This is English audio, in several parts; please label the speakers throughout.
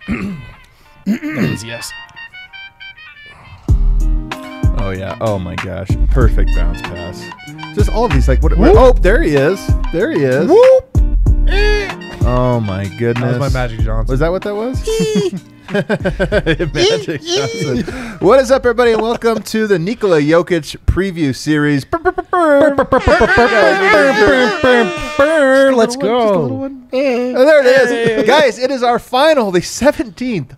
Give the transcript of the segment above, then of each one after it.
Speaker 1: That is yes.
Speaker 2: Oh, yeah. Oh, my gosh. Perfect bounce pass. Just all of these, like, what? Oh, there he is. There he is.
Speaker 1: Whoop.
Speaker 2: Oh, my goodness.
Speaker 3: That was my Magic Johnson.
Speaker 2: Was that what that was? Magic Johnson. What is up, everybody, and welcome to the Nikola Jokic preview series.
Speaker 1: Let's go.
Speaker 2: Oh, there it is. Guys, it is our final, the 17th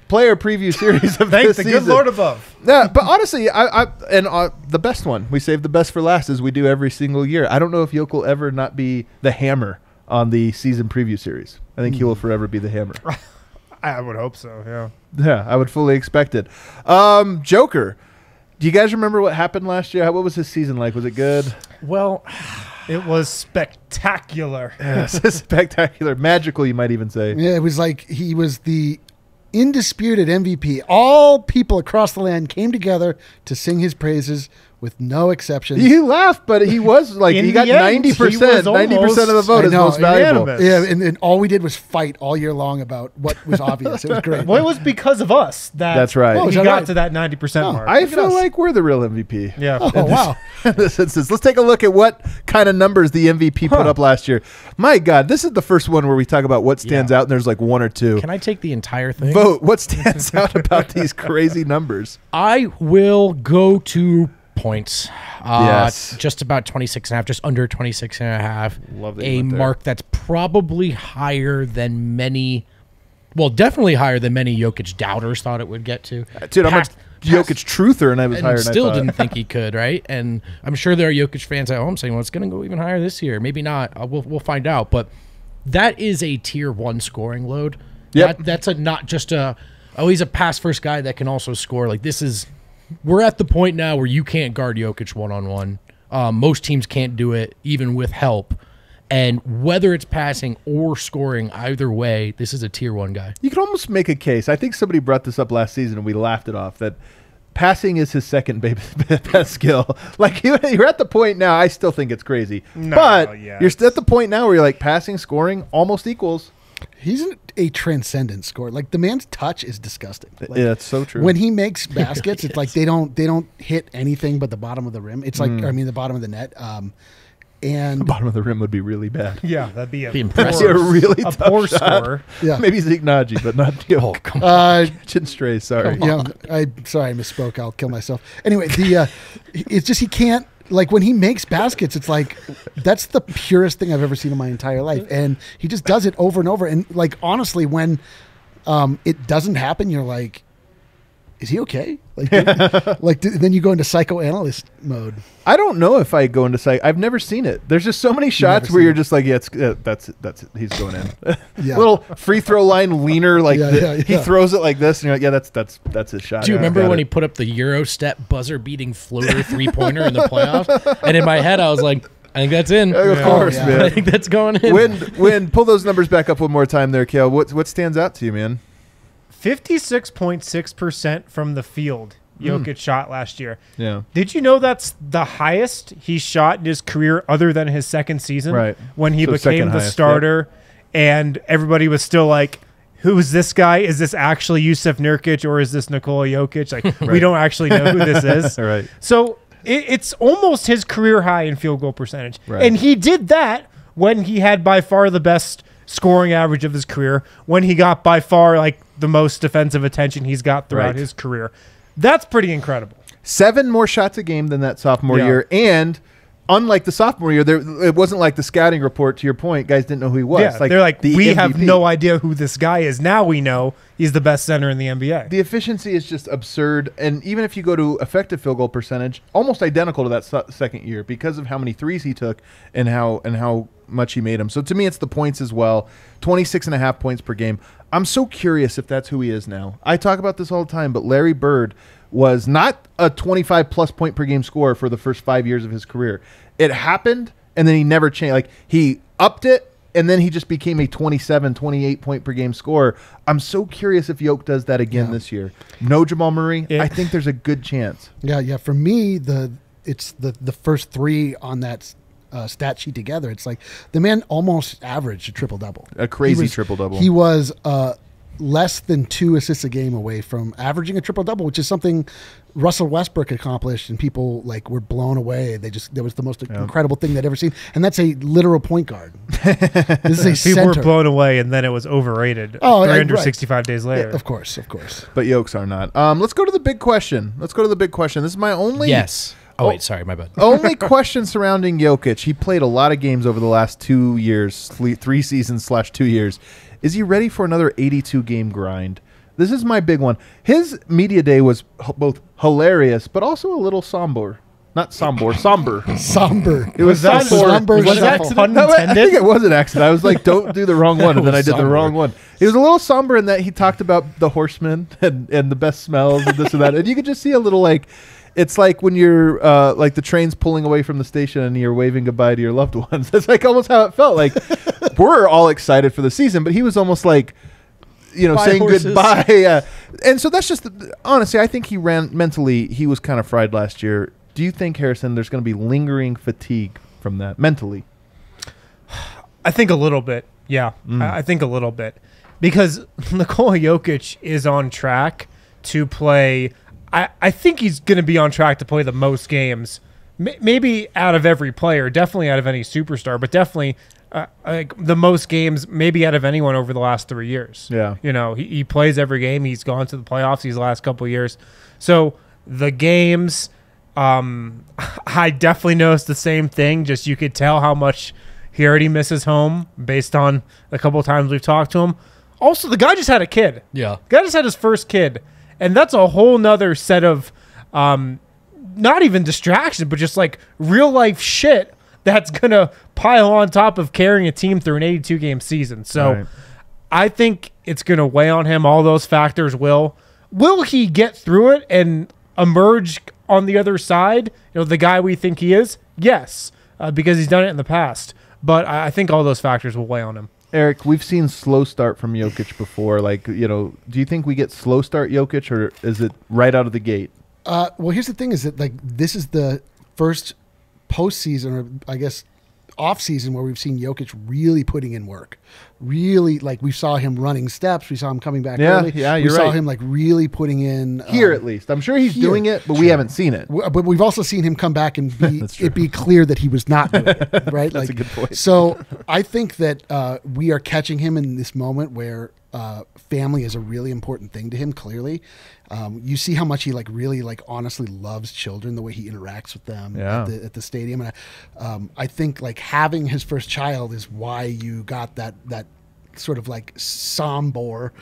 Speaker 2: player preview series of
Speaker 3: Thank
Speaker 2: this
Speaker 3: the
Speaker 2: season.
Speaker 3: good Lord above.
Speaker 2: Yeah, but honestly, the best one. We saved the best for last, as we do every single year. I don't know if Yoke will ever not be the hammer on the season preview series. I think he will forever be the hammer.
Speaker 3: I would hope so, yeah.
Speaker 2: Yeah, I would fully expect it. Joker, do you guys remember what happened last year? What was his season like? Was it good?
Speaker 1: Well,
Speaker 3: it was spectacular.
Speaker 2: Yes, spectacular. Magical, you might even say.
Speaker 4: Yeah, it was like he was the indisputed MVP. All people across the land came together to sing his praises with no exceptions.
Speaker 2: You laughed, but he was like, he got 90%. 90% of the vote is most valuable.
Speaker 4: Yeah, and all we did was fight all year long about what was obvious. It was great.
Speaker 3: Well, it was because of us that's
Speaker 2: right.
Speaker 3: He got to that 90% mark.
Speaker 2: I feel like we're the real MVP.
Speaker 3: Yeah.
Speaker 4: Oh, wow.
Speaker 2: In this instance. Let's take a look at what kind of numbers the MVP put up last year. My God, this is the first one where we talk about what stands out, and there's like one or two.
Speaker 1: Can I take the entire thing?
Speaker 2: Vote. What stands out about these crazy numbers?
Speaker 1: I will go to points.
Speaker 2: Yes.
Speaker 1: Just about 26.5, just under 26.5.
Speaker 2: Love that you
Speaker 1: a
Speaker 2: went there.
Speaker 1: mark that's probably higher than many, well, definitely higher than many Jokic doubters thought it would get to.
Speaker 2: Dude, I'm a Jokic truther, and I was higher
Speaker 1: and
Speaker 2: than
Speaker 1: still
Speaker 2: I thought.
Speaker 1: didn't think he could, right? And I'm sure there are Jokic fans at home saying, well, it's going to go even higher this year. Maybe not. We'll find out. But that is a tier 1 scoring load.
Speaker 2: Yep.
Speaker 1: That's not just he's a pass-first guy that can also score. Like, we're at the point now where you can't guard Jokic one-on-one. Most teams can't do it, even with help. And whether it's passing or scoring, either way, this is a tier 1 guy.
Speaker 2: You can almost make a case. I think somebody brought this up last season, and we laughed it off, that passing is his second best skill. Like, you're at the point now, I still think it's crazy. But you're at the point now where you're like, passing, scoring, almost equals.
Speaker 4: He's a transcendent scorer. Like, the man's touch is disgusting. Like,
Speaker 2: Yeah, it's so true.
Speaker 4: when he makes baskets, it's like they don't hit anything but the bottom of the rim. It's like the bottom of the net. And
Speaker 2: The bottom of the rim would be really bad.
Speaker 3: Yeah, that'd be
Speaker 1: impressive.
Speaker 2: A really
Speaker 3: a
Speaker 2: tough
Speaker 3: poor
Speaker 2: shot.
Speaker 3: scorer.
Speaker 4: yeah,
Speaker 2: Maybe Zeke Naji, but not Jokic.
Speaker 1: Oh, come on.
Speaker 2: Catching strays, sorry.
Speaker 4: yeah. I misspoke. I'll kill myself. Anyway, it's just he can't. Like, when he makes baskets, it's like that's the purest thing I've ever seen in my entire life, and he just does it over and over. And like, honestly, when it doesn't happen, you're like, is he okay? Like, then you go into psychoanalyst mode.
Speaker 2: I don't know if I go into psych. I've never seen it. There's just so many shots where you're just like, yeah, that's he's going in.
Speaker 4: Yeah.
Speaker 2: Little free throw line leaner, like
Speaker 4: Yeah.
Speaker 2: he throws it like this, and you're like, yeah, that's his shot.
Speaker 1: Do you remember
Speaker 2: Got
Speaker 1: when
Speaker 2: it.
Speaker 1: he put up the Euro step buzzer-beating floater three-pointer in the playoffs? And in my head, I was like, I think that's in.
Speaker 2: Of course,
Speaker 4: yeah.
Speaker 2: man.
Speaker 1: I think that's going in.
Speaker 2: When pull those numbers back up one more time there, Kale. What stands out to you, man?
Speaker 3: 56.6% from the field Jokic shot last year.
Speaker 2: Yeah.
Speaker 3: Did you know that's the highest he shot in his career other than his second season?
Speaker 2: Right.
Speaker 3: When he
Speaker 2: So
Speaker 3: became
Speaker 2: second
Speaker 3: the
Speaker 2: highest,
Speaker 3: starter, and everybody was still like, who is this guy? Is this actually Yusuf Nurkic or is this Nikola Jokic? Like, we don't actually know who this is.
Speaker 2: Right.
Speaker 3: So it's almost his career high in field goal percentage.
Speaker 2: Right.
Speaker 3: And he did that when he had by far the best scoring average of his career, when he got by far like the most defensive attention he's got throughout his career. That's pretty incredible.
Speaker 2: 7 more shots a game than that sophomore year, and unlike the sophomore year, it wasn't like the scouting report, to your point, guys didn't know who he was.
Speaker 3: Yeah, they're like, we have
Speaker 2: MVP.
Speaker 3: no idea who this guy is. Now we know he's the best center in the NBA.
Speaker 2: The efficiency is just absurd, and even if you go to effective field goal percentage, almost identical to that second year because of how many threes he took and how much he made them. So to me, it's the points as well. 26.5 points per game. I'm so curious if that's who he is now. I talk about this all the time, but Larry Bird was not a 25-plus point per game scorer for the first 5 years of his career. It happened, and then he never changed. Like, he upped it, and then he just became a 27, 28 point per game scorer. I'm so curious if Yoke does that again this year. No Jamal Murray. I think there's a good chance.
Speaker 4: Yeah. For me, it's the first 3 on that stat sheet together. It's like the man almost averaged a triple-double.
Speaker 2: A crazy triple-double.
Speaker 4: He was less than 2 assists a game away from averaging a triple-double, which is something Russell Westbrook accomplished, and people like were blown away. That was the most incredible thing they'd ever seen, and that's a literal point guard. This is a
Speaker 3: People
Speaker 4: center.
Speaker 3: were blown away, and then it was overrated.
Speaker 4: Oh,
Speaker 3: 365 days later.
Speaker 4: Yeah, of course.
Speaker 2: But Yokes are not. Let's go to the big question. This is my only.
Speaker 1: Yes. Oh, wait, sorry, my bad.
Speaker 2: Only question surrounding Jokic. He played a lot of games over the last 2 years, 3 seasons / 2 years. Is he ready for another 82-game grind? This is my big one. His media day was both hilarious, but also a little somber. Not somber, somber.
Speaker 4: Somber.
Speaker 2: It was
Speaker 3: that
Speaker 2: somber.
Speaker 3: was that pun
Speaker 2: No, I
Speaker 3: intended?
Speaker 2: think it was an accident. I was like, don't do the wrong one, and then I did the wrong one. It was a little somber in that he talked about the horsemen and the best smells and this and that. And you could just see a little like, it's like when you're like the train's pulling away from the station and you're waving goodbye to your loved ones. That's like almost how it felt. Like we're all excited for the season, but he was almost like, saying
Speaker 1: horses.
Speaker 2: goodbye. And so that's just, honestly, I think he ran mentally. He was kind of fried last year. Do you think, Harrison, there's going to be lingering fatigue from that mentally?
Speaker 3: I think a little bit. Yeah, I think a little bit. Because Nikola Jokic is on track to play. I think he's going to be on track to play the most games, maybe out of every player, definitely out of any superstar, but definitely like the most games maybe out of anyone over the last 3 years.
Speaker 2: Yeah.
Speaker 3: He plays every game. He's gone to the playoffs these last couple of years. So the games, I definitely noticed the same thing. Just you could tell how much he already misses home based on a couple of times we've talked to him. Also, the guy just had a kid.
Speaker 1: Yeah.
Speaker 3: The guy just had his first kid. And that's a whole nother set of not even distraction, but just like real life shit that's going to pile on top of carrying a team through an 82-game season. So
Speaker 2: Right.
Speaker 3: I think it's going to weigh on him. All those factors will. Will he get through it and emerge on the other side, the guy we think he is? Yes, because he's done it in the past. But I think all those factors will weigh on him.
Speaker 2: Eric, we've seen slow start from Jokic before. Like, do you think we get slow start Jokic, or is it right out of the gate?
Speaker 4: Well, here's the thing: is that like this is the first postseason, or I guess off season, where we've seen Jokic really putting in work. Really, like we saw him running steps. We saw him coming back early.
Speaker 2: Yeah,
Speaker 4: we
Speaker 2: you're
Speaker 4: saw
Speaker 2: right.
Speaker 4: him like really putting in
Speaker 2: Here, at least. I'm sure he's doing it, but we haven't seen it.
Speaker 4: But we've also seen him come back and
Speaker 2: That's true.
Speaker 4: it be clear that he was not doing it, right?
Speaker 2: That's a good point.
Speaker 4: So I think that we are catching him in this moment where family is a really important thing to him, clearly. You see how much he really honestly loves children, the way he interacts with them at the stadium. And I think like having his first child is why you got that sort of like somber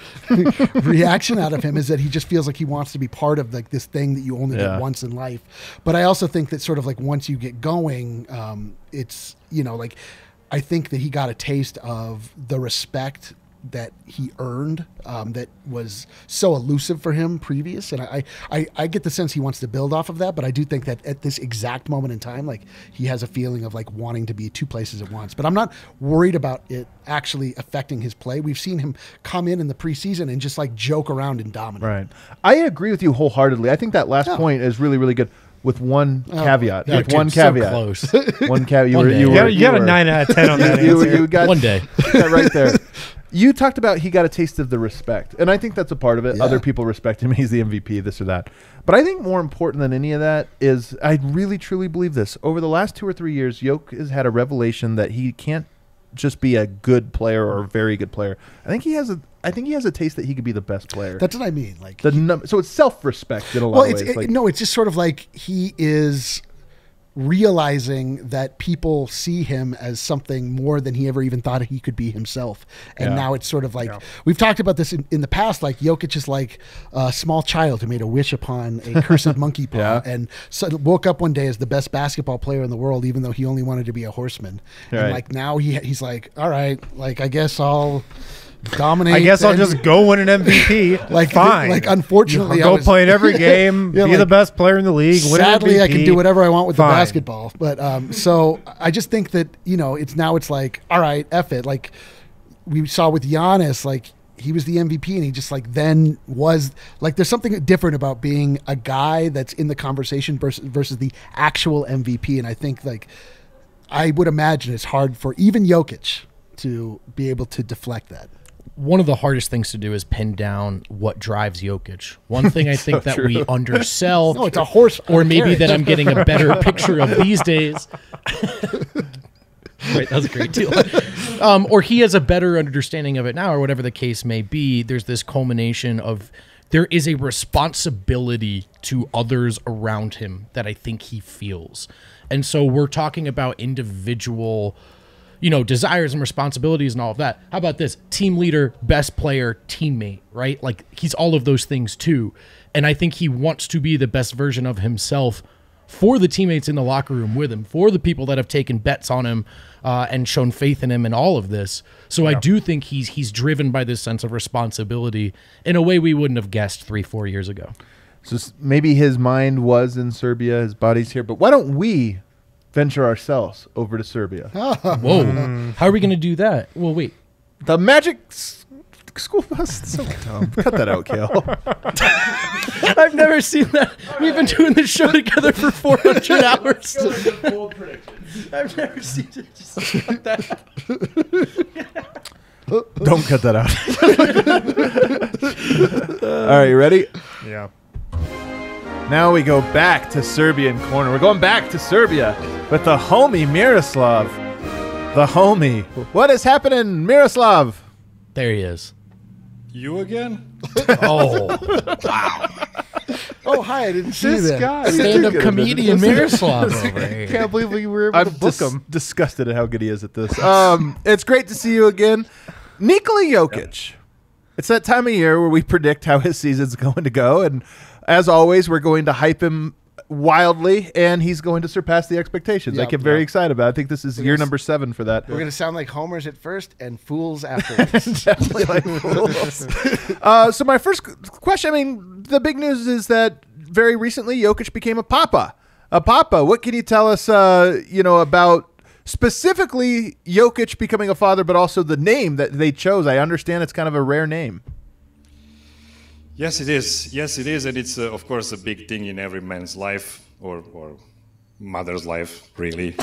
Speaker 4: reaction out of him, is that he just feels like he wants to be part of like this thing that you only get once in life. But I also think that sort of like once you get going, it's, like I think that he got a taste of the respect that he earned, that was so elusive for him previous. And I get the sense he wants to build off of that, but I do think that at this exact moment in time, like he has a feeling of like wanting to be 2 places at once. But I'm not worried about it actually affecting his play. We've seen him come in the preseason and just like joke around and dominate.
Speaker 2: Right. I agree with you wholeheartedly. I think that last point is really, really good. With one caveat.
Speaker 1: Yeah,
Speaker 2: With
Speaker 1: dude,
Speaker 2: one
Speaker 1: so
Speaker 2: caveat.
Speaker 1: close.
Speaker 2: One caveat.
Speaker 1: One day.
Speaker 3: You got a 9 out of 10 on that answer.
Speaker 2: You got
Speaker 1: One day.
Speaker 2: that right there. You talked about he got a taste of the respect, and I think that's a part of it.
Speaker 4: Yeah.
Speaker 2: Other people respect him. He's the MVP, this or that. But I think more important than any of that is, I really, truly believe this. Over the last 2 or 3 years, Jokic has had a revelation that he can't just be a good player or a very good player. I think he has a taste that he could be the best player.
Speaker 4: That's what I mean. Like
Speaker 2: So it's self-respect in a lot of ways.
Speaker 4: it's just sort of like he is realizing that people see him as something more than he ever even thought he could be himself. And now it's sort of like, we've talked about this in the past, like Jokic is like a small child who made a wish upon a cursed monkey paw and so woke up one day as the best basketball player in the world, even though he only wanted to be a horseman.
Speaker 2: Right.
Speaker 4: And like now he's like, all right, like I guess I'll dominate.
Speaker 3: I guess I'll just go win an MVP. Fine.
Speaker 4: Like unfortunately,
Speaker 3: I'll go play in every game, be the best player in the league. Win an
Speaker 4: Sadly,
Speaker 3: MVP.
Speaker 4: I can do whatever I want with
Speaker 3: Fine.
Speaker 4: the basketball. But so I just think that it's like, all right, F it. Like we saw with Giannis, like he was the MVP, and he just like then was like, there's something different about being a guy that's in the conversation versus the actual MVP. And I think like I would imagine it's hard for even Jokic to be able to deflect that.
Speaker 1: one of the hardest things to do is pin down what drives Jokic. One thing I think that we undersell,
Speaker 4: No, it's a horse.
Speaker 1: or maybe that I'm getting a better picture of these days. Right, that was a great deal. Or he has a better understanding of it now, or whatever the case may be. There's this culmination of there is a responsibility to others around him that I think he feels. And so we're talking about individual, desires and responsibilities and all of that. How about this? Team leader, best player, teammate, right? Like, he's all of those things too. And I think he wants to be the best version of himself for the teammates in the locker room with him, for the people that have taken bets on him and shown faith in him and all of this. So I do think he's driven by this sense of responsibility in a way we wouldn't have guessed 3-4 years ago.
Speaker 2: So maybe his mind was in Serbia, his body's here, but why don't we venture ourselves over to Serbia?
Speaker 1: Whoa. How are we going to do that? Well, wait.
Speaker 2: The Magic School Bus? So dumb. Cut that out, Kale.
Speaker 1: I've never seen that. We've been doing this show together for 400 hours. I've never seen it just like that.
Speaker 2: Don't cut that out. All right, you ready?
Speaker 3: Yeah.
Speaker 2: Now we go back to Serbian Corner. We're going back to Serbia with the homie Miroslav. The homie. What is happening, Miroslav?
Speaker 1: There he is.
Speaker 5: You again?
Speaker 1: Oh,
Speaker 4: Oh, hi! I didn't see
Speaker 3: This
Speaker 4: that.
Speaker 3: guy.
Speaker 1: stand-up comedian Miroslav over here.
Speaker 3: Can't believe we were able
Speaker 2: I'm
Speaker 3: to book him.
Speaker 2: disgusted at how good he is at this. It's great to see you again. Nikola Jokic. It's that time of year where we predict how his season's going to go. And as always, we're going to hype him wildly, and he's going to surpass the expectations. I
Speaker 4: Yep.
Speaker 2: get very excited about it. I think this is year number 7 for that.
Speaker 4: We're going to sound like homers at first and fools afterwards.
Speaker 2: Definitely like fools. So my first question, the big news is that very recently Jokic became a papa. What can you tell us, about specifically Jokic becoming a father, but also the name that they chose? I understand it's kind of a rare name.
Speaker 5: Yes, it is. Yes, it is. And it's, of course, a big thing in every man's life or mother's life, really.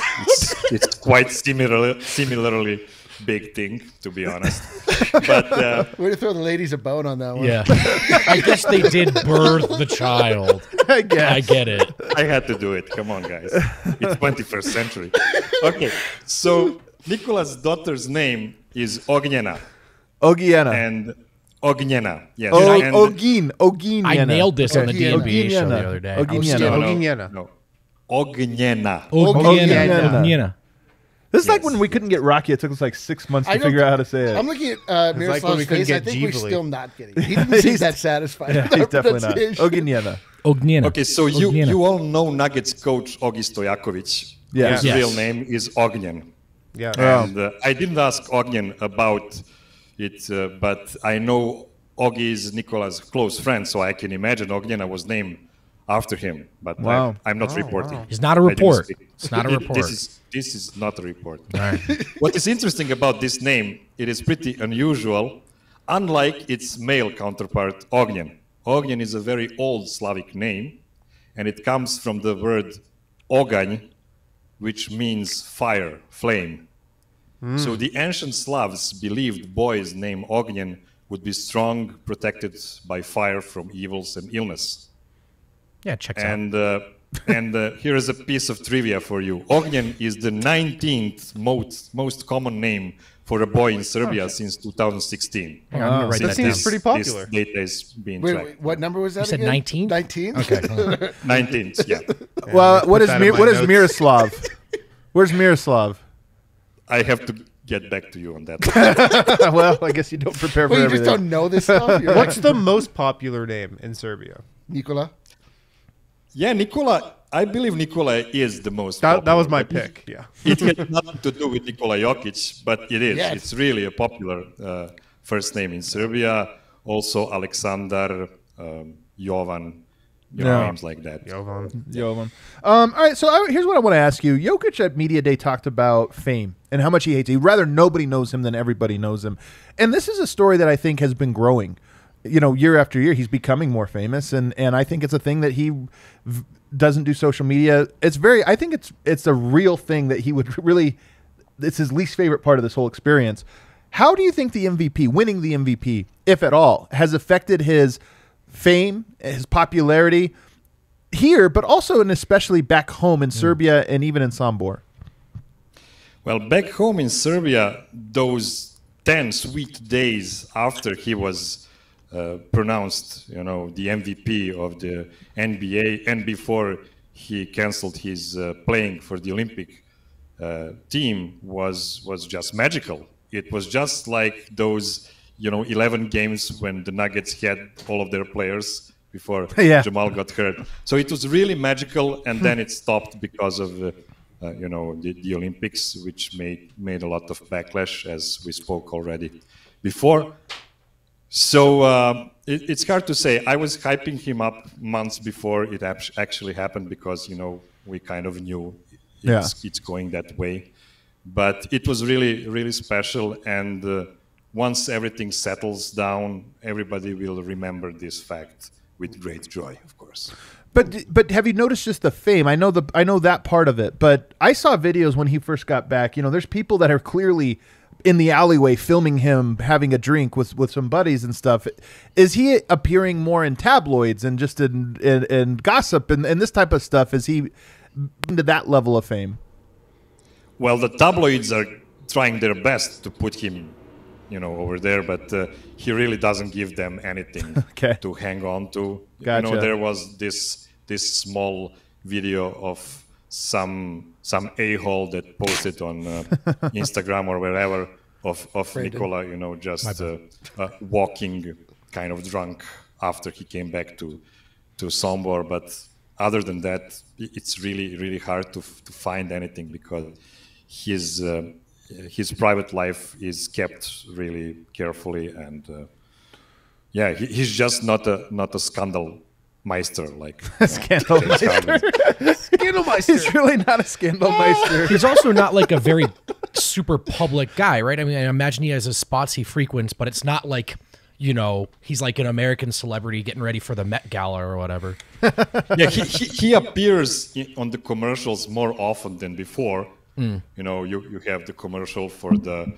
Speaker 5: It's quite similarly big thing, to be honest. But
Speaker 4: Way to throw the ladies a bone on that one.
Speaker 1: Yeah. I guess they did birth the child.
Speaker 2: I guess.
Speaker 1: I get it.
Speaker 5: I had to do it. Come on, guys. It's 21st century. Okay, so Nikola's daughter's name is Ognjena.
Speaker 2: Ogiena.
Speaker 5: And Ognjena, yes. And-
Speaker 2: Ognjena.
Speaker 1: I nailed this on the
Speaker 2: Ognjena.
Speaker 1: DNVR show the other day. I was
Speaker 2: Ognjena.
Speaker 1: still-
Speaker 3: Ognjena.
Speaker 5: No. Ognjena.
Speaker 1: Ognjena.
Speaker 2: This is like
Speaker 5: Yes.
Speaker 2: when we couldn't get Rocky. It took us like 6 months
Speaker 4: I
Speaker 2: to
Speaker 4: don't
Speaker 2: figure out how to say it.
Speaker 4: I'm looking at
Speaker 3: like when
Speaker 4: Miroslav's
Speaker 3: we couldn't
Speaker 4: face. I
Speaker 3: get
Speaker 4: think we're
Speaker 3: Ghibli.
Speaker 4: still not getting it. He didn't seem that satisfied. with
Speaker 2: He's
Speaker 4: our
Speaker 2: definitely not.
Speaker 4: pronunciation.
Speaker 2: Ognjena.
Speaker 5: Okay, so
Speaker 1: Ognjena.
Speaker 5: you all know Nuggets coach Ogi Stojakovic.
Speaker 2: Yes.
Speaker 5: His
Speaker 1: Yes.
Speaker 5: real name is Ognjen.
Speaker 3: Yeah.
Speaker 5: And I didn't ask Ognjen about it, but I know Ogi is Nikola's close friend, so I can imagine Ognjena was named after him. But
Speaker 2: Wow.
Speaker 5: I'm not reporting.
Speaker 1: It's not a
Speaker 5: I didn't
Speaker 1: report.
Speaker 5: speak.
Speaker 1: It's not a report.
Speaker 5: This is not a report.
Speaker 1: All right.
Speaker 5: What is interesting about this name, it is pretty unusual, unlike its male counterpart, Ognjen. Ognjen is a very old Slavic name, and it comes from the word oganj, which means fire, flame. So the ancient Slavs believed boys named Ognjen would be strong, protected by fire from evils and illness.
Speaker 1: Yeah, checks out.
Speaker 5: And here is a piece of trivia for you. Ognjen is the 19th most common name for a boy in Serbia since 2016.
Speaker 1: Hang on, I'm gonna write
Speaker 3: That
Speaker 1: that
Speaker 3: seems
Speaker 1: down.
Speaker 3: pretty popular.
Speaker 5: This data is being
Speaker 4: Wait,
Speaker 5: tracked.
Speaker 4: what number was that?
Speaker 1: You said
Speaker 4: again?
Speaker 1: 19?
Speaker 4: 19?
Speaker 1: Okay.
Speaker 5: 19th, yeah.
Speaker 2: Well, what is
Speaker 3: that in my
Speaker 2: what is
Speaker 3: notes.
Speaker 2: Miroslav? Where's Miroslav?
Speaker 5: I have to get back to you on that.
Speaker 2: Well, I guess you don't prepare for
Speaker 4: Well, you just
Speaker 2: everything.
Speaker 4: don't know this stuff? You're
Speaker 3: What's
Speaker 4: like,
Speaker 3: the most popular name in Serbia?
Speaker 4: Nikola?
Speaker 5: Yeah, Nikola, I believe Nikola is the most
Speaker 3: That was
Speaker 5: popular,
Speaker 3: my
Speaker 5: but
Speaker 3: pick. Yeah.
Speaker 5: It has nothing to do with Nikola Jokic, but it is.
Speaker 4: Yes.
Speaker 5: It's really a popular first name in Serbia. Also, Aleksandar, Jovan, names like that.
Speaker 3: Jovan.
Speaker 2: All right, so here's what I want to ask you. Jokic at Media Day talked about fame and how much he hates it. He'd rather nobody knows him than everybody knows him. And this is a story that I think has been growing. Year after year, he's becoming more famous, and I think it's a thing that he doesn't do social media. I think it's a real thing that he would really, it's his least favorite part of this whole experience. How do you think the MVP, winning the MVP, if at all, has affected his fame, his popularity here, but also and especially back home in Serbia and even in Sombor?
Speaker 5: Well, back home in Serbia, those 10 sweet days after he was pronounced, the MVP of the NBA, and before he canceled his playing for the Olympic team, was just magical. It was just like those, 11 games when the Nuggets had all of their players before Jamal got hurt. So it was really magical, and then it stopped because of the Olympics, which made a lot of backlash, as we spoke already before. So it's hard to say. I was hyping him up months before it actually happened because, we kind of knew it's going that way. But it was really, really special. And once everything settles down, everybody will remember this fact with great joy, of course.
Speaker 2: But have you noticed just the fame? I know that part of it, but I saw videos when he first got back. There's people that are clearly in the alleyway filming him having a drink with some buddies and stuff. Is he appearing more in tabloids and just in gossip and this type of stuff? Is he into that level of fame?
Speaker 5: Well, the tabloids are trying their best to put him, over there, but he really doesn't give them anything to hang on to.
Speaker 2: Gotcha.
Speaker 5: There was this small video of some a-hole that posted on Instagram or wherever of Nikola, just walking kind of drunk after he came back to Sombor. But other than that, it's really, really hard to find anything because his private life is kept really carefully, and he's just not a scandal meister like
Speaker 2: Scandal Meister. He's really not a scandal meister.
Speaker 1: He's also not like a very super public guy, right? I mean, I imagine he has his spots he frequents, but it's not like he's like an American celebrity getting ready for the Met Gala or whatever.
Speaker 5: Yeah, he appears on the commercials more often than before. You have the commercial for the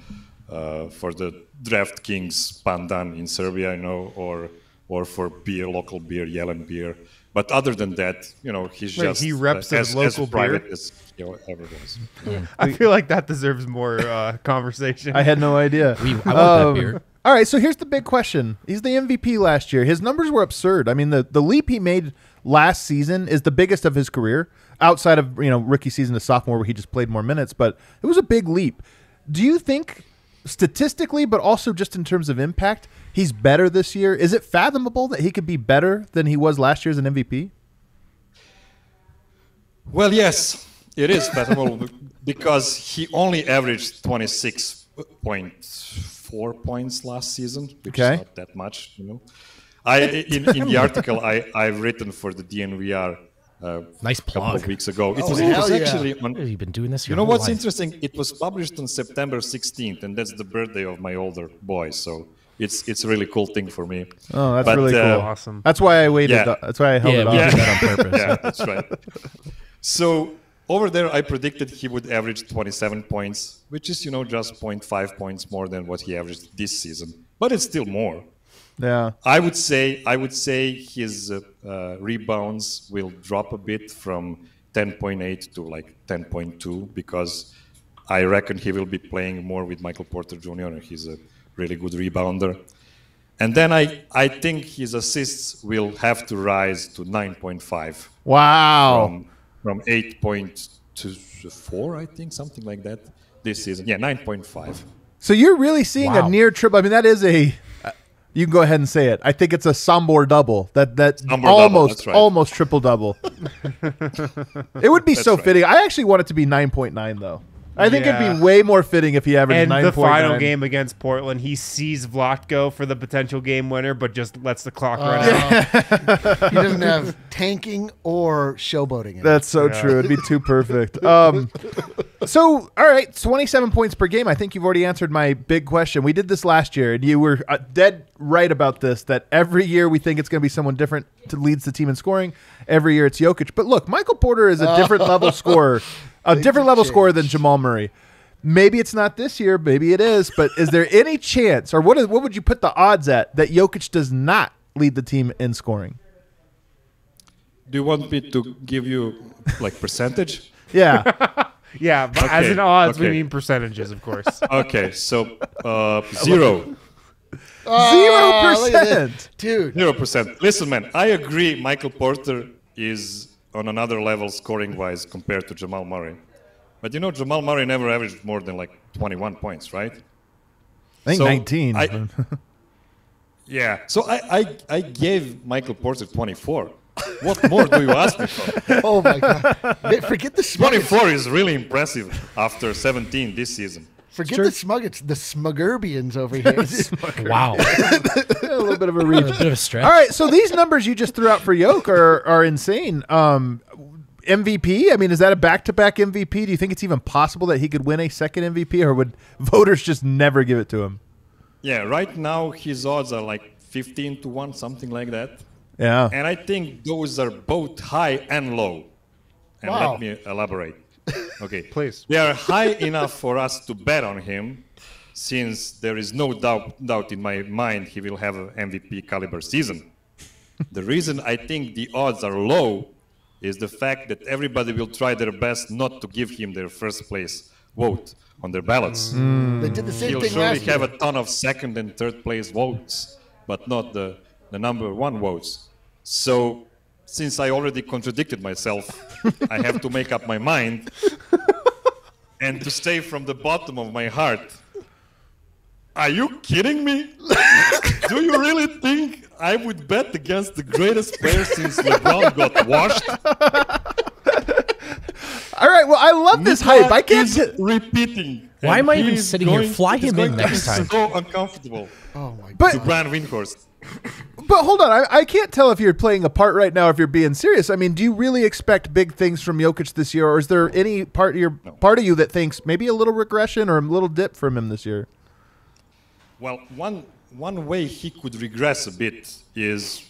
Speaker 5: DraftKings pandan in Serbia, or for local beer, Yellen beer. But other than that, he's just
Speaker 3: he reps his local
Speaker 5: as private
Speaker 3: beer?
Speaker 5: as ever was.
Speaker 3: I feel like that deserves more conversation.
Speaker 2: I had no idea.
Speaker 1: I want that beer.
Speaker 2: All right, so here's the big question. He's the MVP last year. His numbers were absurd. I mean, the leap he made last season is the biggest of his career, outside of rookie season to sophomore where he just played more minutes, but it was a big leap. Do you think statistically, but also just in terms of impact, he's better this year? Is it fathomable that he could be better than he was last year as an MVP?
Speaker 5: Well, yes, it is fathomable because he only averaged 26.4 points last season, which is not that much, in the article I've written for the DNVR
Speaker 1: nice
Speaker 5: a couple
Speaker 1: plug.
Speaker 5: of weeks ago. It was actually on.
Speaker 1: You've been doing this.
Speaker 5: What's interesting? It was published on September 16th, and that's the birthday of my older boy. So it's a really cool thing for me.
Speaker 2: Oh, that's really cool.
Speaker 3: Awesome.
Speaker 2: That's why I waited.
Speaker 5: Yeah.
Speaker 2: That's why I held it off.
Speaker 1: We did that on purpose.
Speaker 5: Yeah, that's right. So over there, I predicted he would average 27 points, which is just 0.5 points more than what he averaged this season, but it's still more.
Speaker 2: Yeah,
Speaker 5: I would say his rebounds will drop a bit from 10.8 to like 10.2 because I reckon he will be playing more with Michael Porter Jr. and he's a really good rebounder. And then I think his assists will have to rise to 9.5.
Speaker 2: Wow.
Speaker 5: From 8.4, I think, something like that this season. Yeah, 9.5.
Speaker 2: So you're really seeing a near triple. I mean, that is a. You can go ahead and say it. I think it's a Sombor double. That almost triple double. It would be so fitting. I actually want it to be 9.9 though. I think it'd be way more fitting if he averaged 9.9.
Speaker 3: And the final game against Portland, he sees Vlatko for the potential game winner, but just lets the clock run out.
Speaker 4: He doesn't have tanking or showboating in it.
Speaker 2: That's so true. It'd be too perfect. So, all right, 27 points per game. I think you've already answered my big question. We did this last year, and you were dead right about this, that every year we think it's going to be someone different to leads the team in scoring. Every year it's Jokic. But look, Michael Porter is a different level scorer. A different level scorer than Jamal Murray. maybe it's not this year, maybe it is, but is there any chance, or what would you put the odds at that Jokic does not lead the team in scoring?
Speaker 5: Do you want me to give you like percentage?
Speaker 2: Yeah.
Speaker 3: Yeah, but as in odds, we mean percentages, of course.
Speaker 5: Okay, so 0.
Speaker 2: 0%.
Speaker 4: Dude.
Speaker 5: 0%. Listen, man, I agree Michael Porter is on another level scoring-wise compared to Jamal Murray. But Jamal Murray never averaged more than like 21 points, right?
Speaker 2: I think
Speaker 5: So
Speaker 2: 19.
Speaker 5: Yeah. So I gave Michael Porter 24. What more do you ask me for?
Speaker 4: Oh my God! Forget the Smuggets.
Speaker 5: 24 is really impressive after 17 this season.
Speaker 4: Forget the Smuggets. The Smuggerbians over here.
Speaker 1: Wow.
Speaker 2: A little bit of a reach.
Speaker 1: A bit of a stretch.
Speaker 2: All right, so these numbers you just threw out for Yoke are insane. MVP, I mean, is that a back-to-back MVP? Do you think it's even possible that he could win a second MVP, or would voters just never give it to him?
Speaker 5: Yeah, right now his odds are like 15 to 1, something like that.
Speaker 2: Yeah.
Speaker 5: And I think those are both high and low. And
Speaker 4: Wow.
Speaker 5: let me elaborate. Okay.
Speaker 3: Please.
Speaker 5: They are high enough for us to bet on him, since there is no doubt in my mind he will have an MVP caliber season. The reason I think the odds are low is the fact that everybody will try their best not to give him their first place vote on their ballots.
Speaker 4: They did the same
Speaker 5: He'll
Speaker 4: thing
Speaker 5: surely
Speaker 4: last
Speaker 5: have
Speaker 4: year.
Speaker 5: a ton of second and third place votes, but not the number one votes. So, since I already contradicted myself, I have to make up my mind. And to say from the bottom of my heart, are you kidding me? Do you really think I would bet against the greatest player since LeBron got washed?
Speaker 2: All right, well, I love this hype. I can't.
Speaker 5: He's repeating.
Speaker 1: Why
Speaker 5: And
Speaker 1: am I even
Speaker 5: he's
Speaker 1: sitting here?
Speaker 5: going-
Speaker 1: Fly
Speaker 5: he's
Speaker 1: him in
Speaker 5: going to be
Speaker 1: next time.
Speaker 5: So uncomfortable
Speaker 4: Oh my God!
Speaker 2: But
Speaker 5: to Brian Windhorst.
Speaker 2: But hold on, I can't tell if you're playing a part right now, if you're being serious. I mean, do you really expect big things from Jokic this year, or is there any part of you that thinks maybe a little regression or a little dip from him this year?
Speaker 5: Well, one way he could regress a bit is,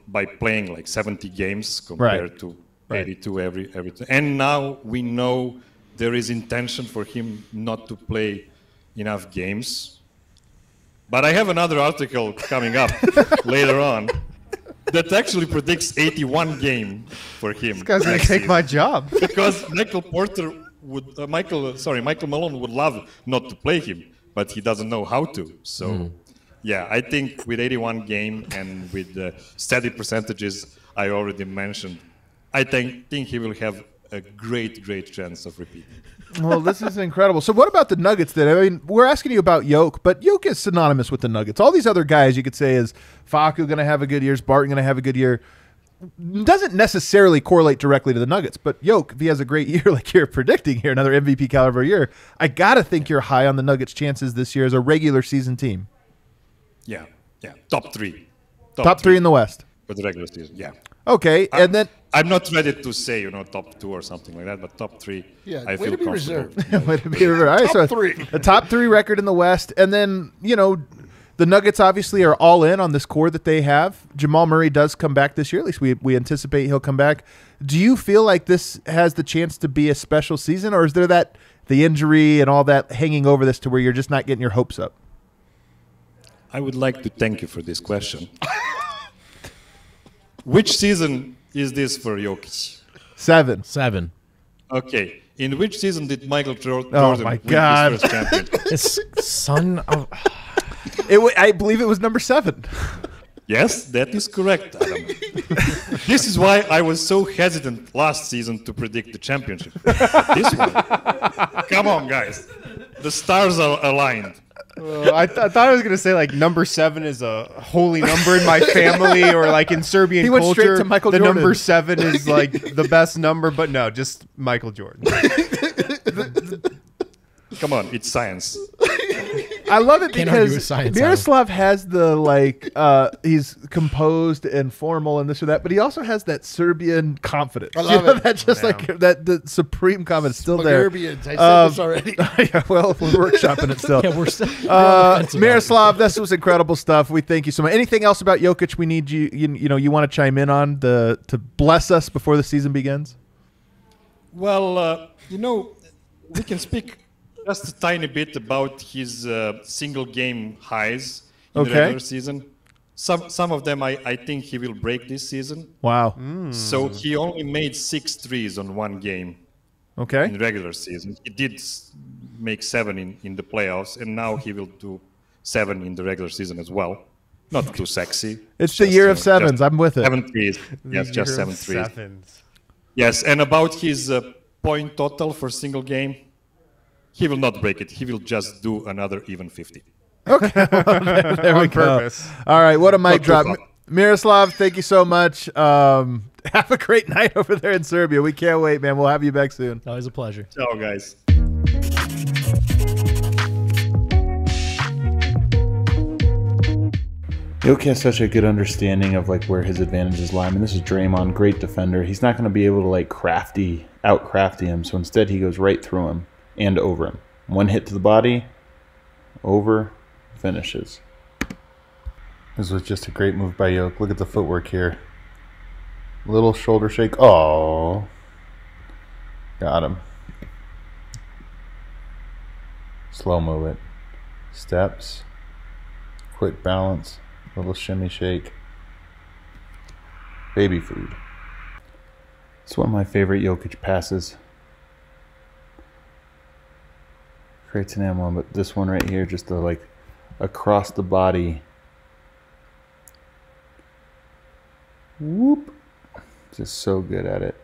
Speaker 5: by playing like 70 games compared to 82 every. And now we know there is intention for him not to play enough games. But I have another article coming up later on that actually predicts 81 game for him.
Speaker 3: This guy's gonna
Speaker 5: next
Speaker 3: take
Speaker 5: season.
Speaker 3: my job.
Speaker 5: Because Michael Malone would love not to play him, but he doesn't know how to. So, yeah, I think with 81 game and with the steady percentages I already mentioned, I think he will have a great chance of repeating.
Speaker 2: Well, this is incredible. So what about the Nuggets then? I mean, we're asking you about Yoke, but Yoke is synonymous with the Nuggets. All these other guys you could say is Facu going to have a good year, is Barton going to have a good year. Doesn't necessarily correlate directly to the Nuggets, but Yoke, if he has a great year like you're predicting here, another MVP caliber year, I got to think you're high on the Nuggets' chances this year as a regular season team.
Speaker 5: Yeah. Top three.
Speaker 2: Top three in the West.
Speaker 5: For the regular season, yeah.
Speaker 2: Okay, and then
Speaker 5: I'm not ready to say, top 2 or something like that, but top 3,
Speaker 4: Yeah,
Speaker 5: I
Speaker 4: way
Speaker 5: feel
Speaker 4: to be
Speaker 5: comfortable.
Speaker 4: reserved.
Speaker 2: Way to be all right, so
Speaker 4: Top three.
Speaker 2: a top 3 record in the West, and then the Nuggets obviously are all in on this core that they have. Jamal Murray does come back this year. At least we anticipate he'll come back. Do you feel like this has the chance to be a special season, or is there the injury and all that hanging over this to where you're just not getting your hopes up?
Speaker 5: I would like to thank you for this question. Which season is this for Jokic?
Speaker 2: 7.
Speaker 1: 7.
Speaker 5: Okay. In which season did Michael Jordan
Speaker 2: my
Speaker 5: win
Speaker 2: God.
Speaker 5: his first championship?
Speaker 1: It's son of.
Speaker 2: I believe it was number 7.
Speaker 5: Yes, that is correct, Adam. This is why I was so hesitant last season to predict the championship. This one, come on, guys. The stars are aligned.
Speaker 3: I thought I was gonna say like number 7 is a holy number in my family, or like in Serbian
Speaker 2: He went
Speaker 3: culture,
Speaker 2: straight to Michael
Speaker 3: the
Speaker 2: Jordan.
Speaker 3: number 7 is like the best number. But no, just Michael Jordan.
Speaker 5: Come on, it's science.
Speaker 2: I love it
Speaker 1: Can't argue with
Speaker 2: because
Speaker 1: science,
Speaker 2: Miroslav has the he's composed and formal and this or that, but he also has that Serbian confidence.
Speaker 4: I love it.
Speaker 2: That's just like that the supreme confidence still there.
Speaker 4: Smuggerbians. I said this already.
Speaker 2: Yeah, well, we're workshopping it still.
Speaker 1: Yeah, we're still. we're on the fence about it.
Speaker 2: Miroslav, this was incredible stuff. We thank you so much. Anything else about Jokic we need you want to chime in on to bless us before the season begins?
Speaker 5: Well, we can speak Just a tiny bit about his single game highs in the
Speaker 2: Okay.
Speaker 5: regular season. Some of them I think he will break this season.
Speaker 2: Wow.
Speaker 5: So he only made 6 threes on one game
Speaker 2: Okay.
Speaker 5: in regular season. He did make 7 in the playoffs, and now he will do 7 in the regular season as well. Not too sexy.
Speaker 2: It's the year of sevens. I'm with it.
Speaker 5: 7 threes. Yes,
Speaker 3: The
Speaker 5: just
Speaker 3: year
Speaker 5: 7
Speaker 3: of
Speaker 5: threes.
Speaker 3: sevens.
Speaker 5: Yes, and about his point total for single game, he will not break it. He will just do another even 50.
Speaker 2: There we go.
Speaker 3: Purpose.
Speaker 2: All right, what a mic
Speaker 5: Not
Speaker 2: drop.
Speaker 5: too far.
Speaker 2: Miroslav, thank you so much. Have a great night over there in Serbia. We can't wait, man. We'll have you back soon.
Speaker 1: Always a pleasure.
Speaker 5: Ciao, guys.
Speaker 6: Jokic has such a good understanding of like where his advantages lie. I mean, this is Draymond, great defender. He's not going to be able to like out crafty him. So instead, he goes right through him and over him. One hit to the body, over, finishes. This was just a great move by Jokic. Look at the footwork here. Little shoulder shake. Oh, got him. Slow-mo it. Steps. Quick balance. Little shimmy shake. Baby food. It's one of my favorite Jokic passes. Creates an M1, but this one right here, just the like across the body. Whoop. Just so good at it.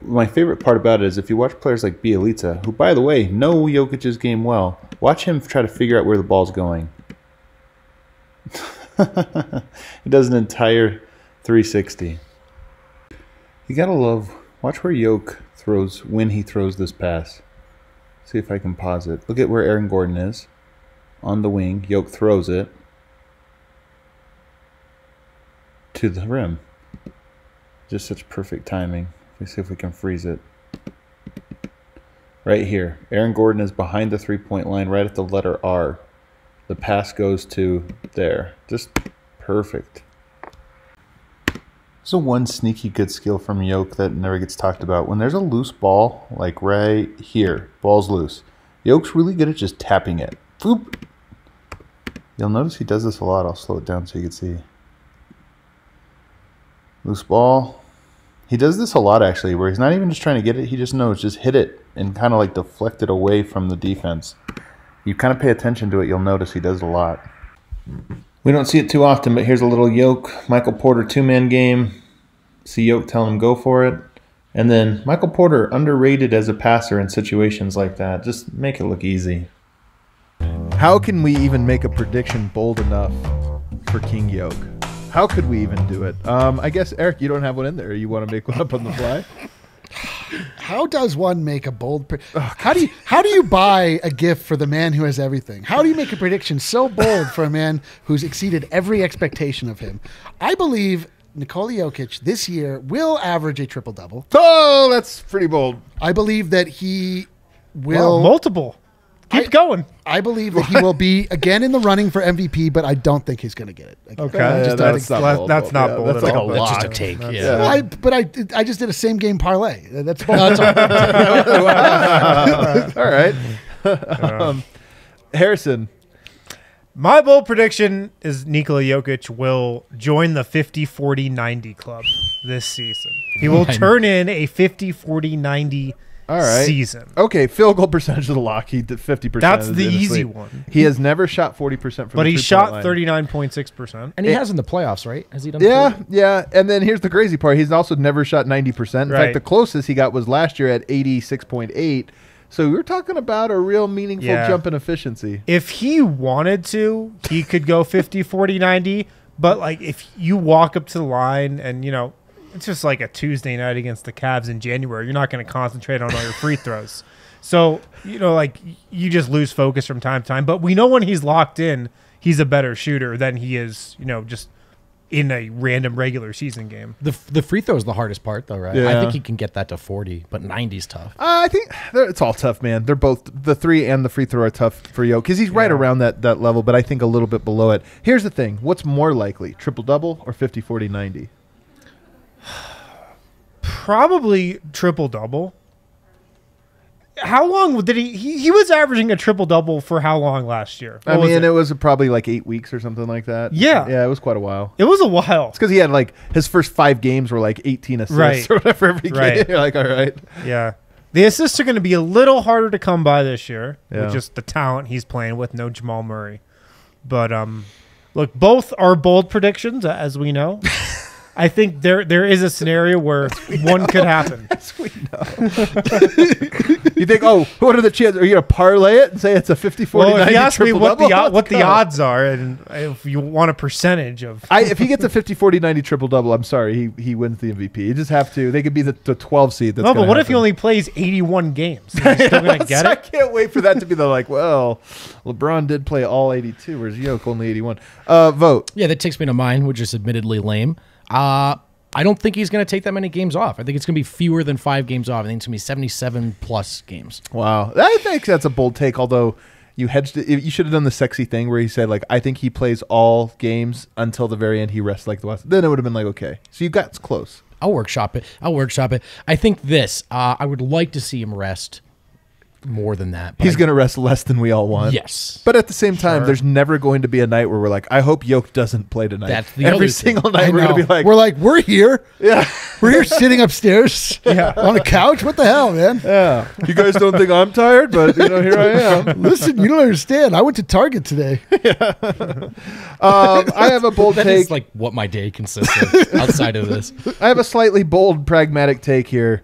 Speaker 6: My favorite part about it is if you watch players like Bielitsa, who by the way know Jokic's game well, watch him try to figure out where the ball's going. He does an entire 360. You gotta love. Watch where Jokic throws when he throws this pass. See if I can pause it. Look at where Aaron Gordon is on the wing. Jokic throws it to the rim. Just such perfect timing. Let's see if we can freeze it. Right here. Aaron Gordon is behind the three-point line right at the letter R. The pass goes to there. Just perfect. There's a one sneaky good skill from Jokic that never gets talked about. When there's a loose ball, like right here, ball's loose. Jokic's really good at just tapping it. Boop. You'll notice he does this a lot. I'll slow it down so you can see. Loose ball. He does this a lot actually, where he's not even just trying to get it. He just knows, just hit it and kind of like deflect it away from the defense. You kind of pay attention to it, you'll notice he does it a lot. We don't see it too often, but here's a little Jokic, Michael Porter two-man game. See Jokic telling him go for it. And then Michael Porter underrated as a passer in situations like that. Just make it look easy.
Speaker 2: How can we even make a prediction bold enough for King Jokic? How could we even do it? I guess, Eric, you don't have one in there. You want to make one up on the fly?
Speaker 4: How does one make a bold? How do you buy a gift for the man who has everything? How do you make a prediction so bold for a man who's exceeded every expectation of him? I believe Nikola Jokic this year will average a triple-double.
Speaker 2: Oh, that's pretty bold.
Speaker 4: I believe that he will
Speaker 3: Well, multiple. Keep going.
Speaker 4: I believe that he will be again in the running for MVP, but I don't think he's going to get it.
Speaker 3: Okay.
Speaker 4: I just don't think so.
Speaker 3: That's not bold
Speaker 2: That's
Speaker 3: at
Speaker 2: like
Speaker 3: all.
Speaker 2: a
Speaker 1: That's just a
Speaker 2: lock.
Speaker 1: take.
Speaker 3: That's-
Speaker 1: Yeah.
Speaker 4: I just did a same game parlay. That's bold.
Speaker 2: All right. Harrison.
Speaker 3: My bold prediction is Nikola Jokic will join the 50-40-90 club this season. He will turn in a 50-40-90
Speaker 2: All right.
Speaker 3: season.
Speaker 2: Okay, field goal percentage of the lock. He did 50%.
Speaker 3: That's
Speaker 2: of
Speaker 3: the
Speaker 2: in his
Speaker 3: easy
Speaker 2: league.
Speaker 3: one.
Speaker 2: He has never shot 40% from
Speaker 3: But
Speaker 2: the
Speaker 3: he
Speaker 2: three-point
Speaker 3: shot
Speaker 2: line.
Speaker 3: 39.6%.
Speaker 1: And he has in the playoffs, right? Has he done?
Speaker 2: Yeah,
Speaker 1: 40?
Speaker 2: yeah. And then here's the crazy part. He's also never shot 90%. In
Speaker 3: Right.
Speaker 2: fact, the closest he got was last year at 86.8. So we're talking about a real meaningful
Speaker 3: Yeah.
Speaker 2: jump in efficiency.
Speaker 3: If he wanted to, he could go 50-40-90. But like if you walk up to the line and, you know, it's just like a Tuesday night against the Cavs in January, you're not going to concentrate on all your free throws. So, you know, like you just lose focus from time to time. But we know when he's locked in, he's a better shooter than he is, you know, just in a random regular season game.
Speaker 1: The free throw is the hardest part, though, right?
Speaker 2: Yeah.
Speaker 1: I think he can get that to 40, but 90's tough.
Speaker 2: I think it's all tough, man. They're both, the three and the free throw are tough for Yo because he's right around that level, but I think a little bit below it. Here's the thing. What's more likely, triple-double or 50-40-90?
Speaker 3: Probably triple-double. how long did he was averaging a triple-double for how long last year?
Speaker 2: I mean, it was probably like 8 weeks or something like that.
Speaker 3: Yeah.
Speaker 2: Yeah, it was quite a while.
Speaker 3: It was a while.
Speaker 2: It's because he had like his first 5 games were like 18 assists
Speaker 3: Right.
Speaker 2: or whatever every
Speaker 3: Right.
Speaker 2: game. You're like, all right.
Speaker 3: Yeah. The assists are going to be a little harder to come by this year
Speaker 2: Yeah.
Speaker 3: with just the talent he's playing with, no Jamal Murray. But look, both are bold predictions, as we know. I think there is a scenario where one could happen.
Speaker 2: As we know. You think, oh, what are the chances? Are you going to parlay it and say it's a 50-40-90
Speaker 3: Well, if you ask me what
Speaker 2: triple-double?
Speaker 3: the odds are, and if you want a percentage of,
Speaker 2: If he gets a 50-40-90 triple-double, I'm sorry, he wins the MVP. You just have to. They could be the 12 seed. That's
Speaker 3: no, but
Speaker 2: gonna
Speaker 3: what if he
Speaker 2: happen.
Speaker 3: only plays 81 games? Is he still going to get
Speaker 2: I
Speaker 3: it?
Speaker 2: can't wait for that to be the like, well, LeBron did play all 82, whereas Jokic only 81. Vote.
Speaker 1: Yeah, that takes me to mine, which is admittedly lame. I don't think he's going to take that many games off. I think it's going to be fewer than 5 games off. I think it's going to be 77 plus games.
Speaker 2: Wow. I think that's a bold take, although you hedged it. You should have done the sexy thing where he said, like, I think he plays all games until the very end. He rests like the last. Then it would have been like, okay. So you got close.
Speaker 1: I'll workshop it. I think this. I would like to see him rest more than that.
Speaker 2: He's going to rest less than we all want.
Speaker 1: Yes.
Speaker 2: But at the same time, there's never going to be a night where we're like, I hope Jokic doesn't play tonight.
Speaker 1: That's the
Speaker 2: Every
Speaker 1: other
Speaker 2: single
Speaker 1: thing.
Speaker 2: night we're going to be like,
Speaker 4: we're here.
Speaker 2: yeah.
Speaker 4: We're here sitting upstairs on a couch. What the hell, man?
Speaker 2: Yeah. You guys don't think I'm tired, but here I am.
Speaker 4: Listen, you don't understand. I went to Target today.
Speaker 2: I have a bold
Speaker 1: That
Speaker 2: take.
Speaker 1: is like what my day consists of outside of this.
Speaker 2: I have a slightly bold, pragmatic take here.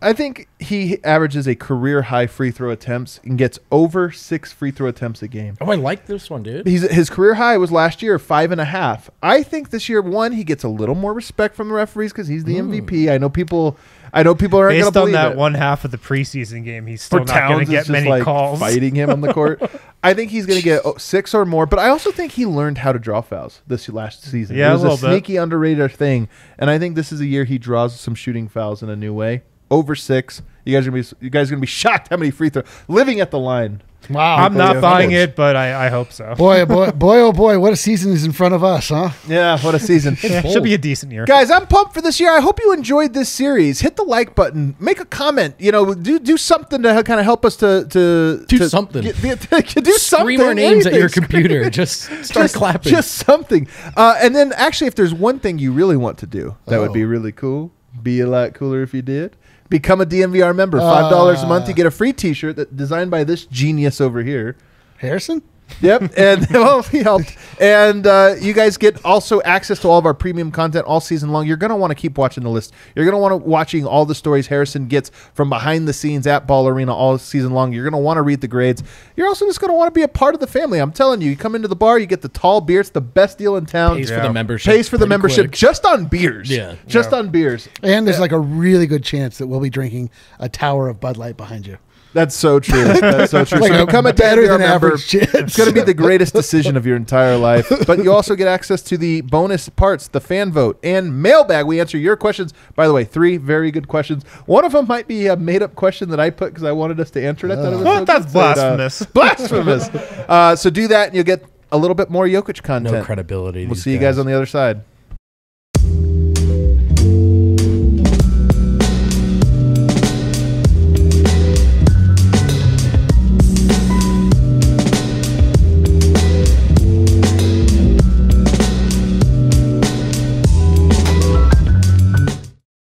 Speaker 2: I think he averages a career-high free throw attempts and gets over 6 free throw attempts a game.
Speaker 1: Oh, I like this one, dude.
Speaker 2: His career high was last year 5.5. I think this year, he gets a little more respect from the referees because he's the MVP. I know people aren't going to
Speaker 3: Based on
Speaker 2: believe
Speaker 3: that
Speaker 2: it.
Speaker 3: one half of the preseason game, he's still
Speaker 2: For
Speaker 3: not going
Speaker 2: Towns
Speaker 3: to
Speaker 2: is
Speaker 3: get
Speaker 2: just
Speaker 3: many
Speaker 2: like
Speaker 3: calls.
Speaker 2: fighting him on the court. I think he's going to get 6 or more, but I also think he learned how to draw fouls this last season.
Speaker 3: Yeah,
Speaker 2: it was
Speaker 3: a
Speaker 2: a
Speaker 3: little bit.
Speaker 2: sneaky, underrated thing, and I think this is a year he draws some shooting fouls in a new way. Over 6. You guys are gonna be shocked how many free throws living at the line.
Speaker 4: Wow.
Speaker 3: I'm not
Speaker 2: Yeah.
Speaker 3: buying it, but I hope so.
Speaker 4: Boy, oh boy, what a season is in front of us, huh?
Speaker 2: Yeah, what a season.
Speaker 3: Yeah, should be a decent year.
Speaker 2: Guys, I'm pumped for this year. I hope you enjoyed this series. Hit the like button. Make a comment. Do something to kind of help us to
Speaker 1: Do something.
Speaker 2: do something.
Speaker 1: Scream our names at
Speaker 2: anything.
Speaker 1: your computer. Just start clapping.
Speaker 2: Just something. And then actually, if there's one thing you really want to do, that would be really cool. Be a lot cooler if you did. Become a DNVR member. $5 a month. You get a free T-shirt that designed by this genius over here.
Speaker 4: Harrison?
Speaker 2: Yep, and well, he helped. And you guys get also access to all of our premium content all season long. You're going to want to keep watching the list. You're going to want to watching all the stories Harrison gets from behind the scenes at Ball Arena all season long. You're going to want to read the grades. You're also just going to want to be a part of the family. I'm telling you, you come into the bar, you get the tall beer. It's the best deal in town.
Speaker 1: Pays for the membership.
Speaker 2: Pays for the
Speaker 1: pretty
Speaker 2: membership
Speaker 1: quick.
Speaker 2: just on beers.
Speaker 1: Yeah.
Speaker 2: Just on beers.
Speaker 4: And there's like a really good chance that we'll be drinking a tower of Bud Light behind you.
Speaker 2: That's so true. That's so true.
Speaker 4: Like
Speaker 2: So
Speaker 4: a
Speaker 2: become a
Speaker 4: better
Speaker 2: DNVR
Speaker 4: than
Speaker 2: member.
Speaker 4: average chance.
Speaker 2: It's going to be the greatest decision of your entire life. But you also get access to the bonus parts, the fan vote, and mailbag. We answer your questions. By the way, 3 very good questions. One of them might be a made-up question that I put because I wanted us to answer it. I thought it was so
Speaker 3: That's
Speaker 2: good.
Speaker 3: blasphemous.
Speaker 2: Blasphemous. So do that, and you'll get a little bit more Jokic content.
Speaker 1: No credibility.
Speaker 2: We'll
Speaker 1: these
Speaker 2: see you guys
Speaker 1: guys.
Speaker 2: on the other side.